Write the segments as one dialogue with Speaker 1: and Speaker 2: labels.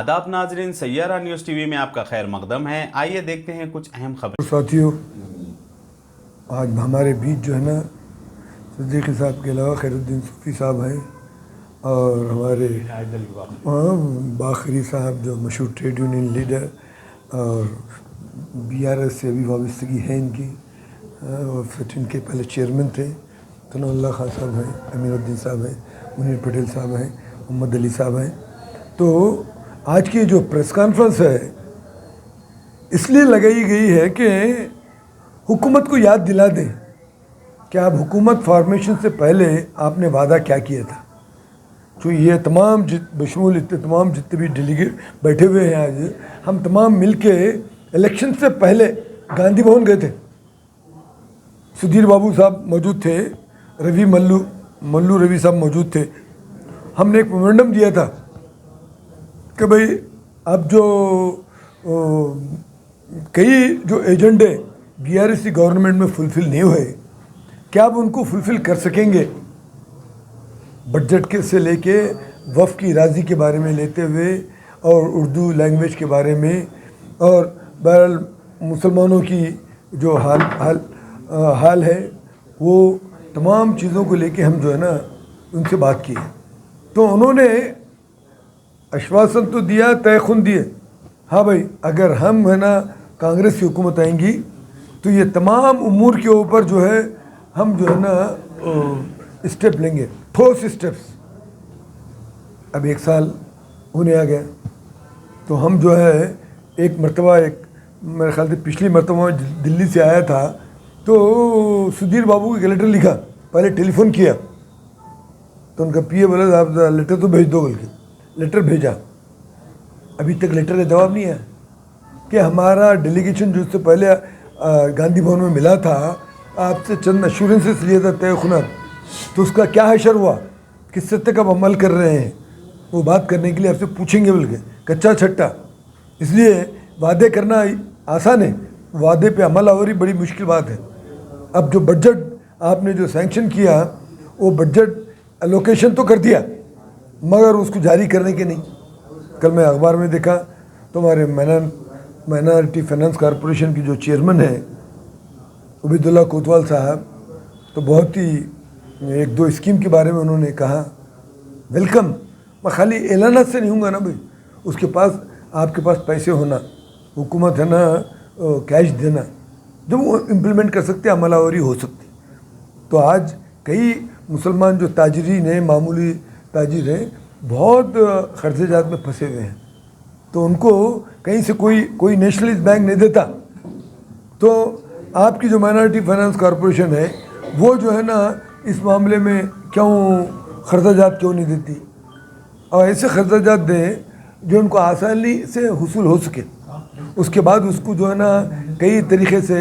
Speaker 1: आदाब नाजरीन, Saiyaara news TV में आपका खैर मकदम है। आइए देखते हैं कुछ अहम खबर।
Speaker 2: साथियों, आज हमारे बीच जो है ना सिद्दीकी साहब के अलावा खैरुद्दीन सूफ़ी साहब हैं और हमारे बाखरी साहब जो मशहूर ट्रेड यूनियन लीडर और BRS से अभी वाबस्तगी है इनकी, और फिर इनके पहले चेयरमैन थे तनउल्लाह खान साहब हैं, अमीरुद्दीन साहब हैं, मुनीर पटेल साहब हैं, मोहम्मद अली साहब हैं। तो आज की जो प्रेस कॉन्फ्रेंस है इसलिए लगाई गई है कि हुकूमत को याद दिला दें कि आप हुकूमत फॉर्मेशन से पहले आपने वादा क्या किया था। तो ये तमाम बशमूल इतने तमाम जितने भी डेलीगेट बैठे हुए हैं आज, हम तमाम मिलके इलेक्शन से पहले गांधी भवन गए थे। सुधीर बाबू साहब मौजूद थे, मल्लू रवि साहब मौजूद थे। हमने एक मेमोरेंडम दिया था कि भाई अब जो कई जो एजेंडे BRS की गवर्नमेंट में फुलफ़िल नहीं हुए, क्या आप उनको फुलफ़िल कर सकेंगे। बजट के से लेके वफ़ की राज़ी के बारे में लेते हुए और उर्दू लैंग्वेज के बारे में और बहरहाल मुसलमानों की जो हाल है, वो तमाम चीज़ों को लेके हम जो है ना उनसे बात की है। तो उन्होंने आश्वासन तो दिया, तय खुन दिए, हाँ भाई अगर हम है ना कांग्रेस की हुकूमत आएंगी तो ये तमाम उमूर के ऊपर जो है हम जो है ना स्टेप लेंगे, ठोस स्टेप्स। अब 1 साल होने आ गया, तो हम जो है एक मरतबा, एक मेरे ख्याल से पिछली मरतबा दिल्ली से आया था तो सुधीर बाबू को एक लेटर लिखा, पहले टेलीफोन किया तो उनका PA बोला आप लेटर तो भेज दो, बल्कि लेटर भेजा, अभी तक लेटर का जवाब नहीं आया कि हमारा डेलीगेशन जो उससे पहले गांधी भवन में मिला था, आपसे चंद अश्योरेंसेस लिया था तय खुना, तो उसका क्या हशर हुआ, किस हद तक अब अमल कर रहे हैं, वो बात करने के लिए आपसे पूछेंगे बल्कि कच्चा छट्टा। इसलिए वादे करना आसान है, वादे पे अमल आवरी बड़ी मुश्किल बात है। अब जो बजट आपने जो सैंक्शन किया, वो बजट एलोकेशन तो कर दिया मगर उसको जारी करने के नहीं। कल मैं अखबार में देखा तो हमारे माइनॉरिटी फाइनेंस कॉरपोरेशन की जो चेयरमैन है उबैदुल्लाह कोतवाल साहब, तो बहुत ही 1-2 स्कीम के बारे में उन्होंने कहा, वेलकम। मैं खाली ऐलानात से नहीं हूँगा ना भाई, उसके पास आपके पास पैसे होना, हुकूमत है ना कैश देना, जब वो इम्प्लीमेंट कर सकते, अमलावरी हो सकती। तो आज कई मुसलमान जो ताजरीन हैं, मामूली ताजिर हैं, बहुत खर्चेजात में फंसे हुए हैं, तो उनको कहीं से कोई नेशनलिस्ट बैंक नहीं देता। तो आपकी जो माइनॉरिटी फाइनेंस कॉरपोरेशन है वो जो है ना इस मामले में क्यों खर्चाजात क्यों नहीं देती, और ऐसे खर्चाजात दें जो उनको आसानी से हुसूल हो सके। उसके बाद उसको जो है ना कई तरीक़े से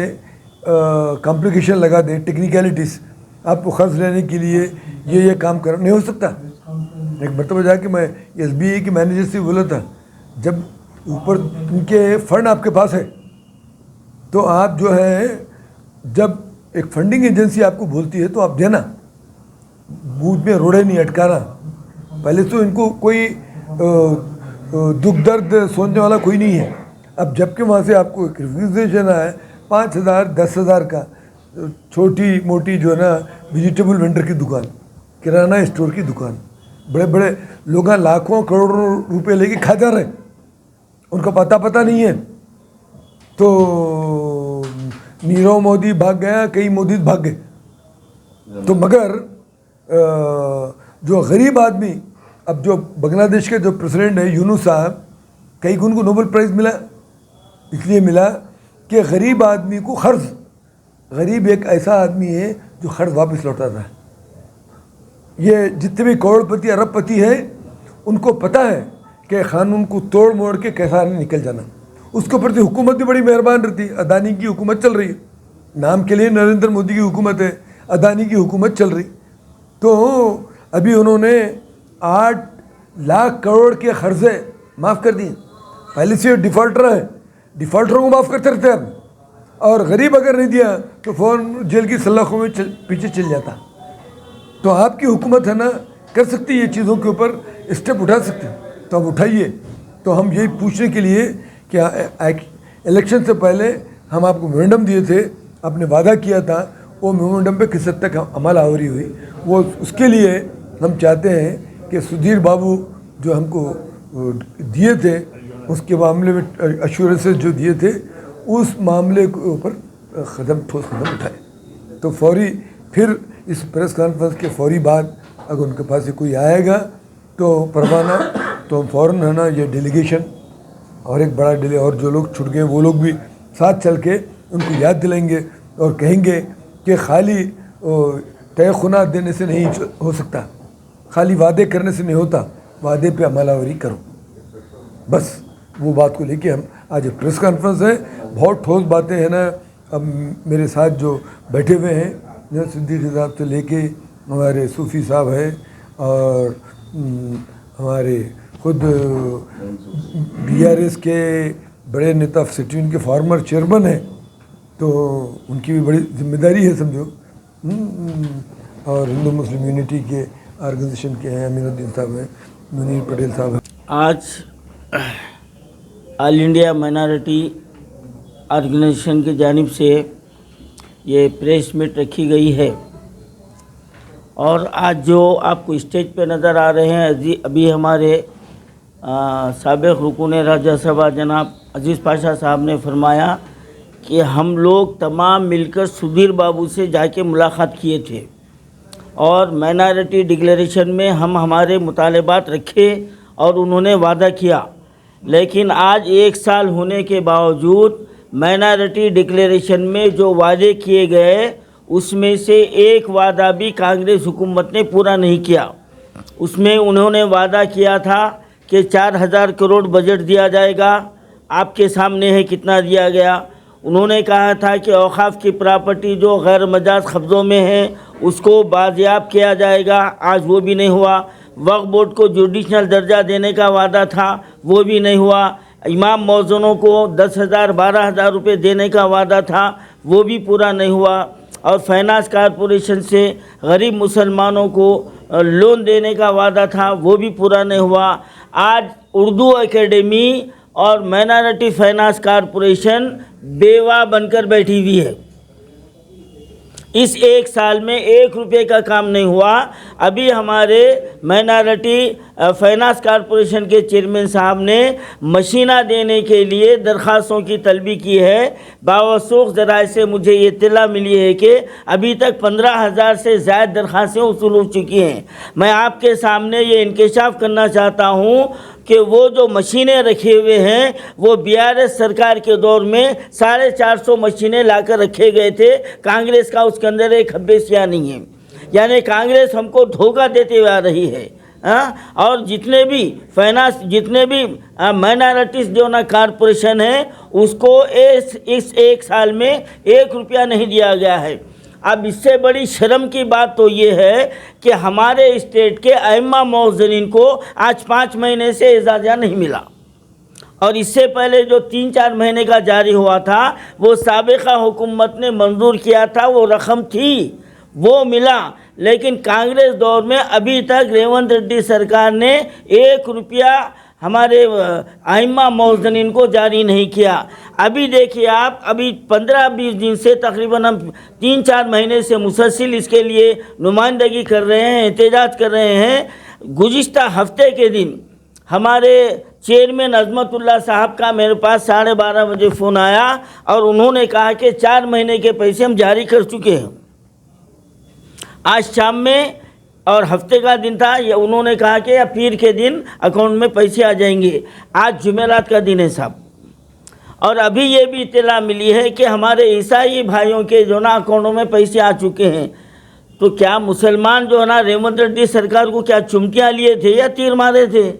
Speaker 2: कॉम्प्लिकेशन लगा दें, टेक्निकलिटीज़, आपको क़र्ज़ लेने के लिए ये काम कर नहीं हो सकता। एक मरतबा जाके मैं SBI के मैनेजर से बोला था, जब ऊपर उनके फंड आपके पास है तो आप जो है, जब एक फंडिंग एजेंसी आपको बोलती है तो आप देना, बूथ में रोड़े नहीं अटकाना। पहले तो इनको कोई दुख दर्द सोचने वाला कोई नहीं है। अब जबकि वहाँ से आपको एक रिक्वेजिशन आया 5,000 10,000 का, छोटी मोटी जो है ना वेजिटेबल वेंडर की दुकान, किराना स्टोर की दुकान, बड़े बड़े लोग लाखों करोड़ों रुपए लेके खा जा रहे हैं, उनका पता नहीं है। तो नीरव मोदी भाग गया, कई मोदी भाग गए। तो मगर जो गरीब आदमी, अब जो बांग्लादेश के जो प्रेसिडेंट है यूनुस साहब, कई को उनको नोबेल प्राइज़ मिला, इसलिए मिला कि गरीब आदमी को क़र्ज़, गरीब एक ऐसा आदमी है जो क़र्ज़ वापस लौटाता है। ये जितने भी करोड़पति अरबपति हैं उनको पता है कि क़ानून को तोड़ मोड़ के कैसा निकल जाना। उसके प्रति हुकूमत भी बड़ी मेहरबान रहती है। अदानी की हुकूमत चल रही है, नाम के लिए नरेंद्र मोदी की हुकूमत है, अदानी की हुकूमत चल रही। तो अभी उन्होंने 8 लाख करोड़ के कर्जे माफ़ कर दिए। पहले से डिफ़ॉल्टर है, डिफ़ॉल्टरों को माफ़ करते रहते हैं, और गरीब अगर नहीं दिया तो फ़ौरन जेल की सलाखों में पीछे चल जाता। तो आपकी हुकूमत है ना कर सकती है, ये चीज़ों के ऊपर स्टेप उठा सकते हैं, तो आप उठाइए। तो हम यही पूछने के लिए कि इलेक्शन से पहले हम आपको मेमोरेंडम दिए थे, आपने वादा किया था, वो मेमोरेंडम पे किस हद तक अमल आवरी हुई, वो उसके लिए हम चाहते हैं कि सुधीर बाबू जो हमको दिए थे उसके मामले में एश्योरेंसेस जो दिए थे उस मामले के ऊपर ठोस कदम उठाए। तो फौरी फिर इस प्रेस कॉन्फ्रेंस के फौरी बाद अगर उनके पास से कोई आएगा तो परवाना, तो हम फ़ौरन है ना ये डेलीगेशन और एक बड़ा और जो लोग छूट गए वो लोग भी साथ चल के उनको याद दिलाएंगे और कहेंगे कि खाली तय खुना देने से नहीं हो सकता, खाली वादे करने से नहीं होता, वादे पे अमलावरी करो। बस वो बात को लेके हम आज प्रेस कॉन्फ्रेंस है, बहुत ठोस बातें हैं ना। अब मेरे साथ जो बैठे हुए हैं सिद्दीकी साहब से लेके हमारे सूफ़ी साहब हैं और हमारे खुद BRS के बड़े नेता सिटीन के फॉर्मर चेयरमैन हैं, तो उनकी भी बड़ी जिम्मेदारी है समझो। और हिंदू मुस्लिम यूनिटी के ऑर्गेनाइजेशन के हैं, अमीनुद्दीन साहब हैं, मुनीर पटेल साहब हैं।
Speaker 3: आज ऑल इंडिया माइनॉरिटी ऑर्गेनाइजेशन की जानिब से ये प्रेस मीट रखी गई है और आज जो आपको स्टेज पे नज़र आ रहे हैं, अभी हमारे साबिक़ रुकून राज्यसभा जनाब अजीज़ पाशा साहब ने फरमाया कि हम लोग तमाम मिलकर सुधीर बाबू से जाके मुलाकात किए थे और माइनॉरिटी डिक्लेरेशन में हम हमारे मुतालबात रखे और उन्होंने वादा किया, लेकिन आज 1 साल होने के बावजूद माइनॉरिटी डिक्लेरेशन में जो वादे किए गए उसमें से एक वादा भी कांग्रेस हुकूमत ने पूरा नहीं किया। उसमें उन्होंने वादा किया था कि 4000 करोड़ बजट दिया जाएगा, आपके सामने है कितना दिया गया। उन्होंने कहा था कि औक़ाफ़ की प्रॉपर्टी जो गैर मजाज कब्ज़ों में है उसको बाजियाब किया जाएगा, आज वो भी नहीं हुआ। वक्फ बोर्ड को जुडिशनल दर्जा देने का वादा था, वो भी नहीं हुआ। इमाम मौज़ूनों को 10,000 12,000 रुपये देने का वादा था, वो भी पूरा नहीं हुआ। और फाइनेंस कॉरपोरेशन से गरीब मुसलमानों को लोन देने का वादा था, वो भी पूरा नहीं हुआ। आज उर्दू एकेडमी और माइनॉरिटी फाइनेंस कॉरपोरेशन बेवा बनकर बैठी हुई है। इस 1 साल में 1 रुपये का काम नहीं हुआ। अभी हमारे माइनॉरिटी फाइनेंस कॉरपोरेशन के चेयरमैन साहब ने मशीना देने के लिए दरख्वास्तों की तलबी की है। बावसूख ज़राए से मुझे ये इत्तला मिली है कि अभी तक 15,000 से ज़्यादा दरख्वास्तें वसूल हो चुकी हैं। मैं आपके सामने ये इंकशाफ करना चाहता हूँ कि वो जो मशीनें रखे हुए हैं वो BRS सरकार के दौर में 450 मशीनें लाकर रखे गए थे। कांग्रेस का उसके अंदर एक हब्बेसिया नहीं है, यानी कांग्रेस हमको धोखा देते हुए आ रही है। और जितने भी माइनॉरिटीज़ जो ना कॉरपोरेशन है उसको इस 1 साल में 1 रुपया नहीं दिया गया है। अब इससे बड़ी शर्म की बात तो ये है कि हमारे स्टेट के अइम्मा मौज़ूनीन को आज 5 महीने से इजाज़ा नहीं मिला और इससे पहले जो 3-4 महीने का जारी हुआ था वो साबिक़ा हुकूमत ने मंजूर किया था, वो रकम थी, वो मिला। लेकिन कांग्रेस दौर में अभी तक रेवंत रेड्डी सरकार ने 1 रुपया हमारे अइम्मा मौज़ूनीन को जारी नहीं किया। अभी देखिए आप, अभी 15-20 दिन से तकरीबन हम 3-4 महीने से मुसलसिल इसके लिए नुमाइंदगी कर रहे हैं, एहतजाज कर रहे हैं। गुज़िश्ता हफ्ते के दिन हमारे चेयरमैन अज़मतुल्लाह साहब का मेरे पास 12:30 बजे फ़ोन आया और उन्होंने कहा कि 4 महीने के पैसे हम जारी कर चुके हैं। आज शाम में और हफ्ते का दिन था, ये उन्होंने कहा कि या पीर के दिन अकाउंट में पैसे आ जाएंगे। आज जुमेरात का दिन है साहब, और अभी ये भी इत्तला मिली है कि हमारे ईसाई भाइयों के जो ना अकाउंटों में पैसे आ चुके हैं। तो क्या मुसलमान जो है ना रेवंत रेड्डी सरकार को क्या चुमकियाँ लिए थे या तीर मारे थे?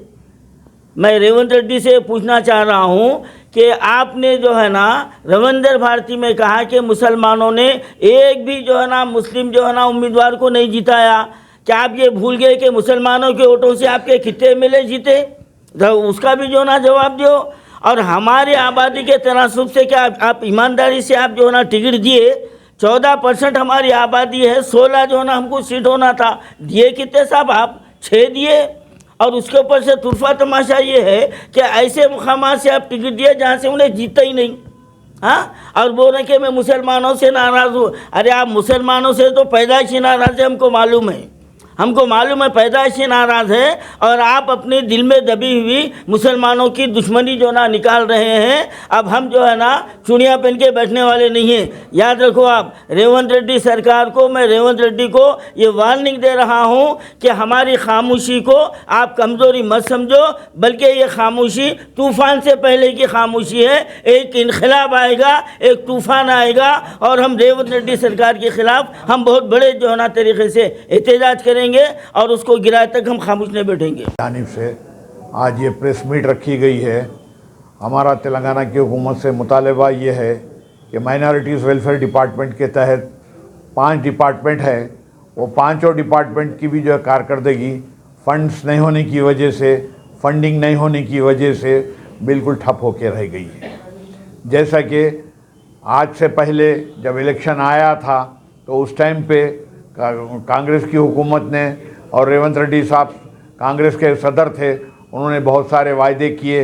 Speaker 3: मैं रेवंत रेड्डी से पूछना चाह रहा हूँ कि आपने जो है ना रविंद्र भारती में कहा कि मुसलमानों ने एक भी जो है ना मुस्लिम जो है ना उम्मीदवार को नहीं जिताया। क्या आप ये भूल गए कि मुसलमानों के वोटों से आपके कितने MLA जीते? तो उसका भी जो ना जवाब दो। और हमारी आबादी के तनासुब से क्या आप ईमानदारी से आप जो है ना टिकट दिए? 14% हमारी आबादी है, 16 जो है ना हमको सीट होना था, दिए कितने साहब आप? 6 दिए। और उसके ऊपर से तुरफा तमाशा ये है कि ऐसे मुकामात से आप टिकट दिए जहाँ से उन्हें जीता ही नहीं। हाँ, और बोल रहे कि मैं मुसलमानों से नाराज़ हूँ। अरे आप मुसलमानों से तो पैदाइशी नाराज़ है, हमको मालूम है पैदाइशी नाराज़ है, और आप अपने दिल में दबी हुई मुसलमानों की दुश्मनी जो ना निकाल रहे हैं। अब हम जो है ना चुड़ियाँ पहन के बैठने वाले नहीं हैं। याद रखो आप, रेवंत रेड्डी सरकार को, मैं रेवंत रेड्डी को ये वार्निंग दे रहा हूँ कि हमारी खामोशी को आप कमज़ोरी मत समझो, बल्कि ये खामोशी तूफ़ान से पहले की खामोशी है। एक इनकलाब आएगा, एक तूफ़ान आएगा, और हम रेवंत रेड्डी सरकार के ख़िलाफ़ हम बहुत बड़े जो है ना तरीके से एहतजाज करेंगे, और उसको गिराए तक हम खामोश नहीं बैठेंगे।
Speaker 4: जानिब से आज ये प्रेस मीट रखी गई है। हमारा तेलंगाना की हुकूमत से मुतालबा ये है कि माइनॉरिटीज़ वेलफेयर डिपार्टमेंट के तहत 5 डिपार्टमेंट है, वो पांचों डिपार्टमेंट की भी जो है कारकर्दगी फंड्स नहीं होने की वजह से, फंडिंग नहीं होने की वजह से बिल्कुल ठप होकर रह गई है। जैसा कि आज से पहले जब इलेक्शन आया था तो उस टाइम पे कांग्रेस की हुकूमत ने, और रेवंत रेड्डी साहब कांग्रेस के सदर थे, उन्होंने बहुत सारे वायदे किए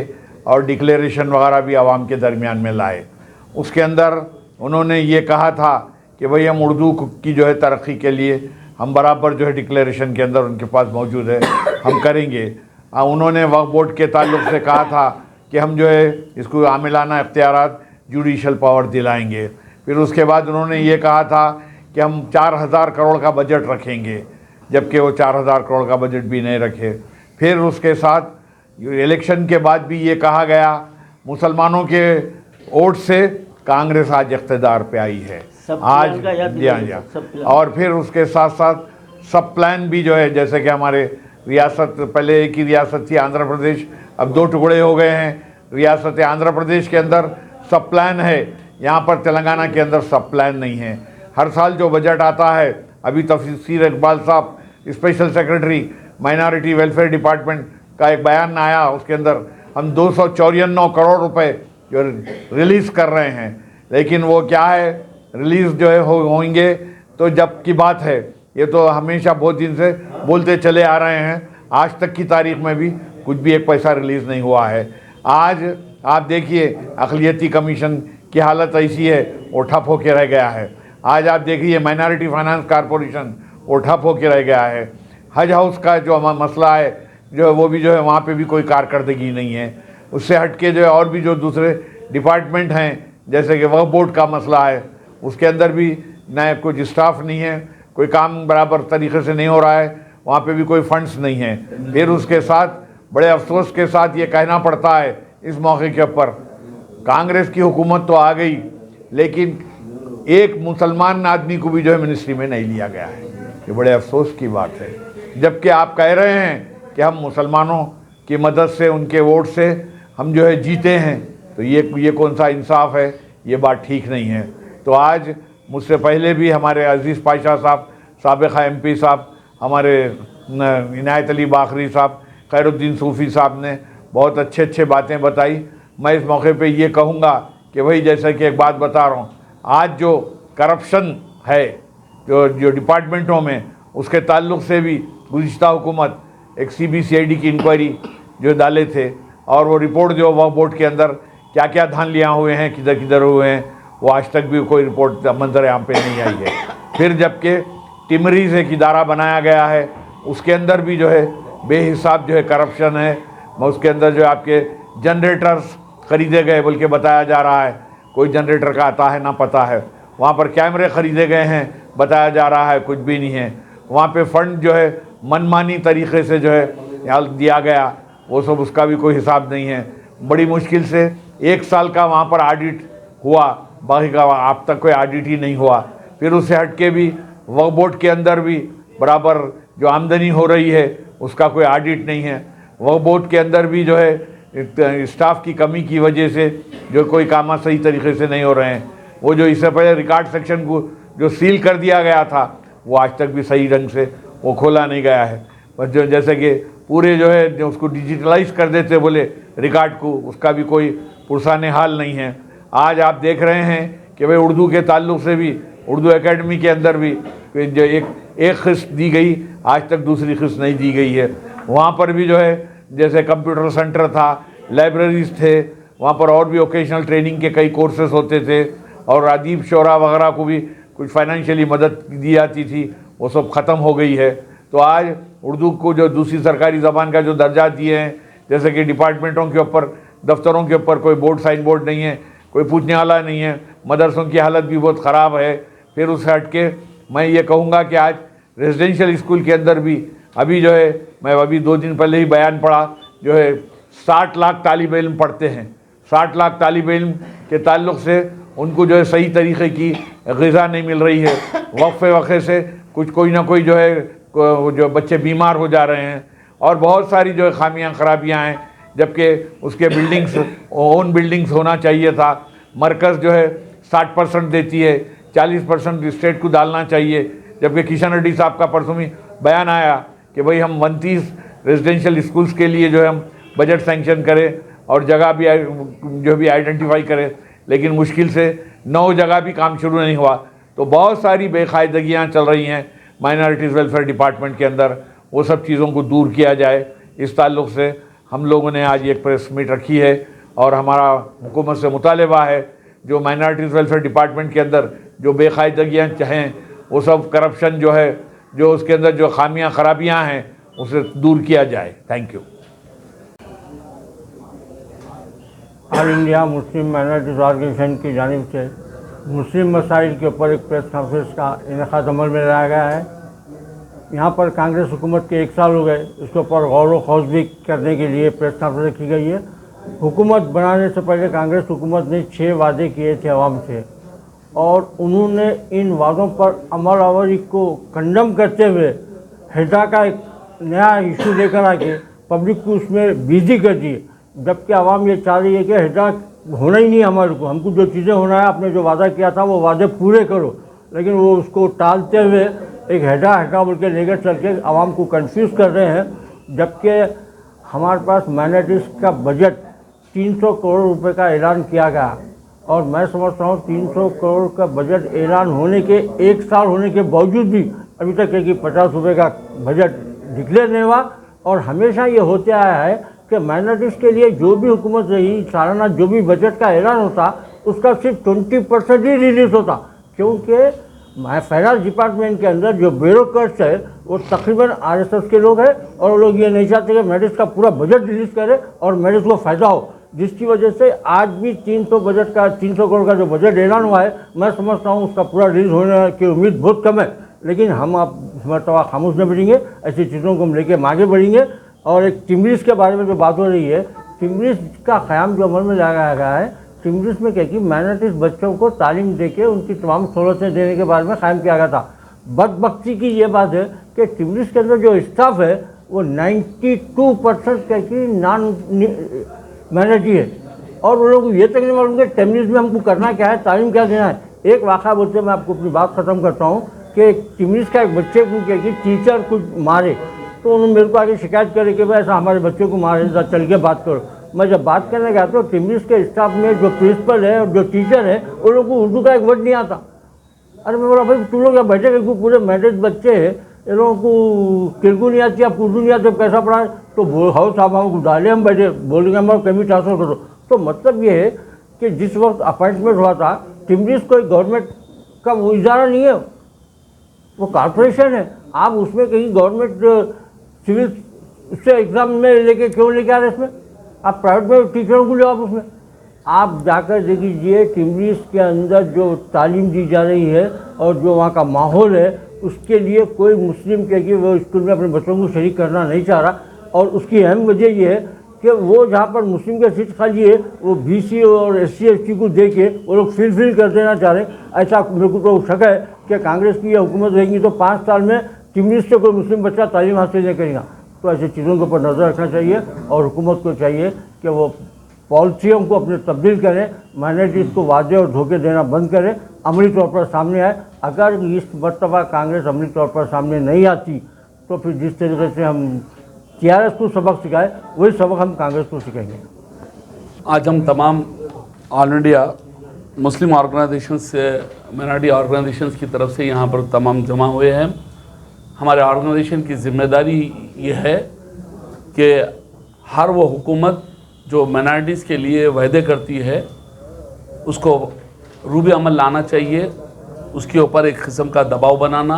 Speaker 4: और डिक्लेरेशन वगैरह भी आवाम के दरमियान में लाए। उसके अंदर उन्होंने ये कहा था कि भाई हम उर्दू की जो है तरक्की के लिए हम बराबर जो है डिक्लेरेशन के अंदर उनके पास मौजूद है, हम करेंगे। उन्होंने वक्फ बोर्ड के ताल्लुक़ से कहा था कि हम जो है इसको आमिलाना इख्तियारात जुडिशल पावर दिलाएंगे। फिर उसके बाद उन्होंने ये कहा था कि हम 4000 करोड़ का बजट रखेंगे, जबकि वो 4000 करोड़ का बजट भी नहीं रखे। फिर उसके साथ इलेक्शन के बाद भी ये कहा गया, मुसलमानों के वोट से कांग्रेस आज इक़्तिदार पे आई है आज। और फिर उसके साथ साथ सब प्लान भी जो है, जैसे कि हमारे रियासत, पहले एक ही रियासत थी आंध्र प्रदेश, अब 2 टुकड़े हो गए हैं। रियासत आंध्र प्रदेश के अंदर सब प्लान है, यहाँ पर तेलंगाना के अंदर सब प्लान नहीं है। हर साल जो बजट आता है, अभी तफसीर इकबाल साहब special secretary minority welfare department का एक बयान आया, उसके अंदर हम 294 करोड़ रुपए जो रिलीज़ कर रहे हैं, लेकिन वो क्या है, रिलीज़ जो है होंगे तो जब की बात है। ये तो हमेशा बहुत दिन से बोलते चले आ रहे हैं, आज तक की तारीख में भी कुछ भी एक पैसा रिलीज़ नहीं हुआ है। आज आप देखिए अक़लियती कमीशन की हालत ऐसी है, वो ठप होकर रह गया है। आज आप देखिए माइनॉरिटी फाइनेंस कॉरपोरेशन वो ठप होकर रह गया है। हज हाउस का जो मसला है जो है, वो भी जो है वहाँ पे भी कोई कारकर्दगी नहीं है। उससे हट के जो है और भी जो दूसरे डिपार्टमेंट हैं, जैसे कि वक्फ बोर्ड का मसला है, उसके अंदर भी न कुछ स्टाफ नहीं है, कोई काम बराबर तरीके से नहीं हो रहा है, वहाँ पे भी कोई फंड्स नहीं है। फिर उसके साथ बड़े अफसोस के साथ ये कहना पड़ता है इस मौके के ऊपर, कांग्रेस की हुकूमत तो आ गई, लेकिन एक मुसलमान आदमी को भी जो है मिनिस्ट्री में नहीं लिया गया है। ये बड़े अफसोस की बात है, जबकि आप कह रहे हैं कि हम मुसलमानों की मदद से, उनके वोट से हम जो है जीते हैं, तो ये कौन सा इंसाफ है, ये बात ठीक नहीं है। तो आज मुझसे पहले भी हमारे अजीज़ पाशा साहब, साबिक़ा MP साहब, हमारे इनायत अली बाखरी साहब, खैरुद्दीन सूफ़ी साहब ने बहुत अच्छे बातें बताई। मैं इस मौके पे ये कहूँगा कि भाई, जैसा कि एक बात बता रहा हूँ, आज जो करप्शन है जो डिपार्टमेंटों में, उसके ताल्लुक़ से भी गुज़िश्ता हुकूमत एक CBCID की इंक्वायरी जो डाले थे, और वो रिपोर्ट जो वक्फ बोर्ड के अंदर क्या क्या धांधलियाँ हुए हैं, किधर किधर हुए हैं, वो आज तक भी कोई रिपोर्ट मंजर यहाँ पे नहीं आई है। फिर जबकि टिमरीज एक इदारा बनाया गया है, उसके अंदर भी जो है बेहिसाब जो है करप्शन है। उसके अंदर जो आपके जनरेटर्स ख़रीदे गए, बल्कि बताया जा रहा है कोई जनरेटर का आता है ना पता है। वहाँ पर कैमरे ख़रीदे गए हैं, बताया जा रहा है कुछ भी नहीं है। वहाँ पे फंड जो है मनमानी तरीक़े से जो है दिया गया, वो सब, उसका भी कोई हिसाब नहीं है। बड़ी मुश्किल से 1 साल का वहाँ पर ऑडिट हुआ, बाकी का अब तक कोई ऑडिट ही नहीं हुआ। फिर उससे हट के भी वक्फ बोर्ड के अंदर भी बराबर जो आमदनी हो रही है उसका कोई ऑडिट नहीं है। वक्फ बोर्ड के अंदर भी जो है स्टाफ की कमी की वजह से जो कोई काम सही तरीके से नहीं हो रहे हैं। वो जो इससे पहले रिकॉर्ड सेक्शन को जो सील कर दिया गया था, वो आज तक भी सही ढंग से वो खोला नहीं गया है। बस जो जैसे कि पूरे जो है जो उसको डिजिटलाइज कर देते बोले रिकॉर्ड को, उसका भी कोई पुरसाने हाल नहीं है। आज आप देख रहे हैं कि भाई उर्दू के ताल्लुक़ से भी उर्दू एकेडमी के अंदर भी जो एक किस्त दी गई, आज तक दूसरी किस्त नहीं दी गई है। वहाँ पर भी जो है जैसे कंप्यूटर सेंटर था, लाइब्रेरीज थे, वहाँ पर और भी ओकेशनल ट्रेनिंग के कई कोर्सेज होते थे, और अदीब शोरा वगैरह को भी कुछ फाइनेंशियली मदद दी जाती थी, वो सब ख़त्म हो गई है। तो आज उर्दू को जो दूसरी सरकारी ज़बान का जो दर्जा दिए हैं, जैसे कि डिपार्टमेंटों के ऊपर, दफ्तरों के ऊपर कोई बोर्ड साइन बोर्ड नहीं है, कोई पूछने वाला नहीं है, मदरसों की हालत भी बहुत ख़राब है। फिर उससे हट के मैं ये कहूँगा कि आज रेजिडेंशियल स्कूल के अंदर भी अभी जो है, मैं अभी 2 दिन पहले ही बयान पढ़ा, जो है 60 लाख तालिब इल्म पढ़ते हैं। 60 लाख तालिब इल्म के ताल्लुक़ से उनको जो है सही तरीक़े की ग़िज़ा नहीं मिल रही है। वक्फ़े से कोई ना कोई जो है जो बच्चे बीमार हो जा रहे हैं, और बहुत सारी जो है खामियां खराबियां हैं, जबकि उसके बिल्डिंग्स ओन बिल्डिंग्स होना चाहिए था। मरकज़ जो है 60% देती है, 40% स्टेट को डालना चाहिए, जबकि किशन रेड्डी साहब का परसों में बयान आया कि भाई हम 29 रेजिडेंशियल स्कूल्स के लिए जो है हम बजट सैंक्शन करें और जगह भी जो भी आइडेंटिफाई करें, लेकिन मुश्किल से 9 जगह भी काम शुरू नहीं हुआ। तो बहुत सारी बेकायदगियाँ चल रही हैं माइनॉरिटीज़ वेलफेयर डिपार्टमेंट के अंदर, वो सब चीज़ों को दूर किया जाए। इस ताल्लुक़ से हम लोगों ने आज एक प्रेस मीट रखी है, और हमारा हुकूमत से मुतालबा है जो माइनॉरिटीज़ वेलफेयर डिपार्टमेंट के अंदर जो बेकायदगियाँ चाहें, वो सब करप्शन जो है, जो उसके अंदर जो खामियां खराबियां हैं, उसे दूर किया जाए। Thank you.
Speaker 5: All India Muslim minorities organisation की जानिब से मुस्लिम मसाइल के ऊपर एक प्रेस कॉन्फ्रेंस का इनेकाद अमल में लाया गया है। यहाँ पर कांग्रेस हुकूमत के 1 साल हो गए, इसके ऊपर गौर व खौज भी करने के लिए प्रेस कॉन्फ्रेंस रखी गई है। हुकूमत बनाने से पहले कांग्रेस हुकूमत ने 6 वादे किए थे अवाम से, और उन्होंने इन वादों पर अमल आवरी को कंडम करते हुए हेडा का एक नया इशू लेकर आके पब्लिक को उसमें बिजी कर दिए, जबकि आवाम ये चाह रही है कि हेडा होना ही नहीं हमारे को, हमको जो चीज़ें होना है, आपने जो वादा किया था वो वादे पूरे करो। लेकिन वो उसको टालते हुए एक हेडा बोल के लेकर चल के आवाम को कंफ्यूज कर रहे हैं, जबकि हमारे पास माइनॉरिटीज़ का बजट 300 करोड़ रुपए का ऐलान किया गया, और मैं समझता हूँ 300 करोड़ का बजट ऐलान होने के 1 साल होने के बावजूद भी अभी तक है कि 50 रुपये का बजट डिक्लेयर नहीं हुआ। और हमेशा ये होते आया है कि माइनॉरिटीज़ के लिए जो भी हुकूमत रही, सालाना जो भी बजट का ऐलान होता, उसका सिर्फ 20% ही रिलीज़ होता, क्योंकि फाइनेंस डिपार्टमेंट के अंदर जो ब्यूरोक्रेट्स है वो तकरीबन RSS के लोग हैं, और वो लोग ये नहीं चाहते कि माइनॉरिटीज़ का पूरा बजट रिलीज़ करे और माइनॉरिटीज़ को फ़ायदा हो, जिसकी वजह से आज भी 300 करोड़ का जो बजट ऐलान हुआ है, मैं समझता हूँ उसका पूरा रिलीज़ होने की उम्मीद बहुत कम है। लेकिन हम आप मरतबा खामोश नहीं बढ़ेंगे, ऐसी चीज़ों को हम लेके आगे बढ़ेंगे। और एक टिमरिस के बारे में जो बात हो रही है, टिमरिस का क़याम जो अमल में लगाया गया है, टिमरिस में क्या कि माइनॉरिटीज़ बच्चों को तालीम देके उनकी तमाम सहूलतें देने के बारे में क़ायम किया गया था। बदबख्ती की ये बात है कि टिमरिस के अंदर जो स्टाफ है वो 92% क्या कि नॉन माइनॉरिटी है, और वो लोग ये तक नहीं मालूम कि टिमरिस में हमको करना क्या है, तालीम क्या देना है। एक वाक़ा बोलते मैं आपको अपनी बात ख़त्म करता हूँ कि टिमरिस का एक बच्चे को क्या कि टीचर कुछ मारे, तो उन्होंने मेरे को आगे शिकायत करे कि भाई ऐसा हमारे बच्चे को मारे, चल के बात करो। मैं जब बात करने गया तो टिमरिस के स्टाफ में जो प्रिंसिपल है और जो टीचर है, उन लोगों को उर्दू का एक वर्ड नहीं आता। अरे मैं बोला भाई तुम लोग यहाँ बैठे क्योंकि पूरे मैरिड बच्चे हैं, इन लोगों को तेलुगु नहीं आती, आप उर्दू नहीं आते, कैसा पढ़ा है? तो हाउस साहब हमको डाले, हम बैठे बोलेंगे हमारा कमी ट्रांसफर करो। तो मतलब ये है कि जिस वक्त अपॉइंटमेंट हुआ था, टिमरिस कोई गवर्नमेंट का वो इदारा नहीं है, वो कॉर्पोरेशन है। आप उसमें कहीं गवर्नमेंट सिविल से एग्ज़ाम में लेके क्यों लेके आ रहे इसमें? आप प्राइवेट में टीचरों को लो, आप उसमें आप जाकर देख लीजिए टिमरिस के अंदर जो तालीम दी जा रही है और जो वहाँ का माहौल है, उसके लिए कोई मुस्लिम के कि वो स्कूल में अपने बच्चों को शरीक करना नहीं चाह रहा। और उसकी अहम वजह ये है कि वो जहाँ पर मुस्लिम के सीट खाली है, वो BC और SC ST को दे के वो लोग फिल कर देना चाह रहे हैं। ऐसा मेरे को तो शक है कि कांग्रेस की यह हुकूमत रहेगी तो 5 साल में टिमरिस से कोई मुस्लिम बच्चा तालीम हासिल नहीं करेगा। तो ऐसी चीज़ों के ऊपर नज़र रखना चाहिए, और हुकूमत को चाहिए कि वो पॉलिसियों को अपने तब्दील करें, माइनॉरिटीज़ को वादे और धोखे देना बंद करें, अमली तौर पर सामने आए। अगर इस मरतबा कांग्रेस अमली तौर पर सामने नहीं आती तो फिर जिस तरीके से हम TRS को सबक सिखाए, वही सबक हम कांग्रेस को सिखाएंगे।
Speaker 6: आज हम तमाम ऑल इंडिया मुस्लिम ऑर्गेनाइजेशन से, माइनॉरिटी ऑर्गेनाइजेशंस की तरफ से यहाँ पर तमाम जमा हुए हैं। हमारे ऑर्गेनाइजेशन की जिम्मेदारी ये है कि हर वो हुकूमत जो माइनॉरिटीज़ के लिए वायदे करती है उसको रूबे अमल लाना चाहिए, उसके ऊपर एक किस्म का दबाव बनाना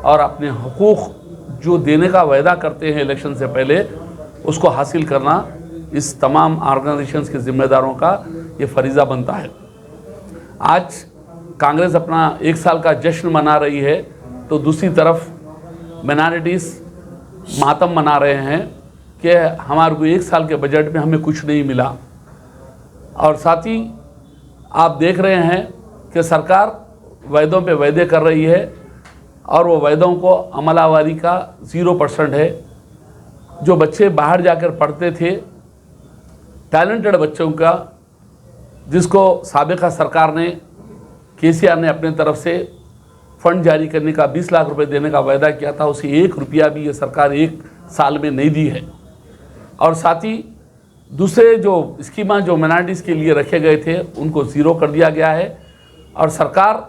Speaker 6: और अपने हुकूक जो देने का वायदा करते हैं इलेक्शन से पहले उसको हासिल करना इस तमाम ऑर्गेनाइजेशंस के ज़िम्मेदारों का ये फरीज़ा बनता है। आज कांग्रेस अपना 1 साल का जश्न मना रही है तो दूसरी तरफ माइनॉरिटीज़ मातम मना रहे हैं कि हमारे को 1 साल के बजट में हमें कुछ नहीं मिला। और साथ ही आप देख रहे हैं कि सरकार वायदों पे वायदे कर रही है और वो वायदों को अमलावरी का 0% है। जो बच्चे बाहर जाकर पढ़ते थे, टैलेंटेड बच्चों का, जिसको साबिका सरकार ने केसीआर ने अपने तरफ से फ़ंड जारी करने का 20 लाख रुपए देने का वायदा किया था, उसे 1 रुपया भी ये सरकार 1 साल में नहीं दी है। और साथ ही दूसरे जो स्कीमा जो माइनॉरिटीज़ के लिए रखे गए थे उनको 0 कर दिया गया है। और सरकार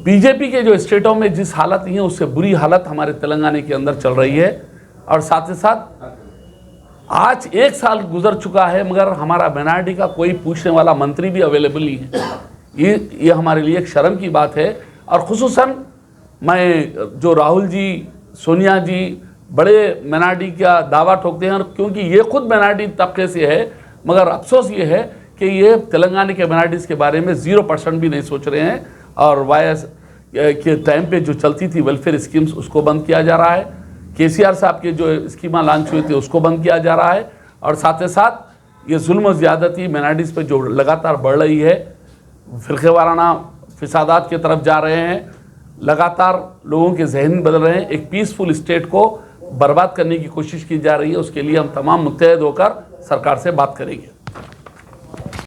Speaker 6: बीजेपी के जो स्टेटों में जिस हालत है उससे बुरी हालत हमारे तेलंगाना के अंदर चल रही है। और साथ ही साथ आज 1 साल गुजर चुका है मगर हमारा माइनॉरिटी का कोई पूछने वाला मंत्री भी अवेलेबल नहीं है। ये हमारे लिए एक शर्म की बात है। और खुसूसन मैं जो राहुल जी, सोनिया जी बड़े माइनॉरिटी का दावा ठोकते हैं, और क्योंकि ये खुद माइनॉरिटी तबके से है, मगर अफसोस ये है कि ये तेलंगाना के माइनॉरिटीज़ के बारे में 0% भी नहीं सोच रहे हैं। और वाईएस के टाइम पे जो चलती थी वेलफेयर स्कीम्स उसको बंद किया जा रहा है, केसीआर साहब के जो स्कीमा लॉन्च हुई थी उसको बंद किया जा रहा है। और साथ ही साथ ये जुल्म ज़्यादती माइनॉरिटीज़ पे जो लगातार बढ़ रही है, फ़िरक़े वाराना फिसादात की तरफ जा रहे हैं, लगातार लोगों के जहन बदल रहे हैं, एक पीसफुल स्टेट को बर्बाद करने की कोशिश की जा रही है। उसके लिए हम तमाम मुत्तहद होकर सरकार से बात करेंगे।